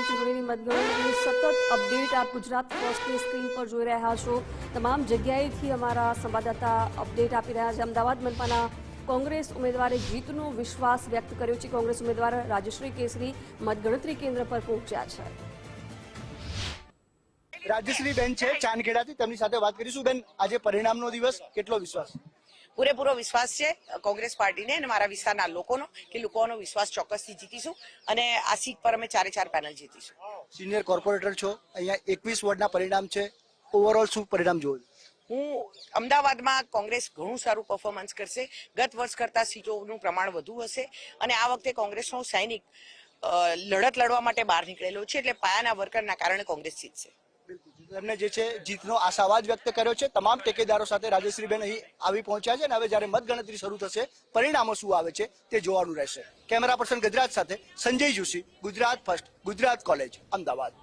ચૂંટણીની મતગણતરીની સતત અપડેટ આપ ગુજરાત ફર્સ્ટની સ્ક્રીન પર જોઈ રહ્યા છો। તમામ જગ્યાએથી અમારા સંવાદદાતા અપડેટ આપી રહ્યા છે। અમદાવાદ મનપાના કોંગ્રેસ ઉમેદવારે જીતનો વિશ્વાસ વ્યક્ત કર્યો છે। કોંગ્રેસ ઉમેદવાર રાજશ્રી કેસરી મતગણતરી કેન્દ્ર પર પહોંચ્યા છે। રાજશ્રી બેન છે ચાંદખેડાથી, તેમની સાથે વાત કરીશું। બેન, આજે પરિણામનો દિવસ, કેટલો વિશ્વાસ? પૂરેપૂરો વિશ્વાસ છે કોંગ્રેસ પાર્ટીને અને મારા વિસ્તારના લોકોનો કે લોકોનો વિશ્વાસ ચોક્કસથી જીતીશું અને આ સીટ પર અમે 4 પેનલ જીતીશું। સિનિયર કોર્પોરેટર છો, અહીંયા 21 વોર્ડના પરિણામ છે, ઓવરઓલ શું પરિણામ જોયું? હું અમદાવાદમાં કોંગ્રેસ ઘણું સારું પરફોર્મન્સ કરશે। ગત વર્ષ કરતા સીટોનું પ્રમાણ વધુ હશે અને આ વખતે કોંગ્રેસનો સૈનિક લડત લડવા માટે બહાર નીકળેલો છે, એટલે પાયાના વર્કરના કારણે કોંગ્રેસ જીતશે। તેમને જે છે જીતનો આશાવાદ વ્યક્ત કર્યો છે। તમામ ટેકેદારો સાથે રાજશ્રીબેન અહીં આવી પહોંચ્યા છે અને હવે જ્યારે મતગણતરી શરૂ થશે પરિણામો શું આવે છે તે જોવાનું રહેશે। કેમેરા પર્સન ગજરાજ સાથે સંજય જોશી, ગુજરાત ફર્સ્ટ, ગુજરાત કોલેજ, અમદાવાદ।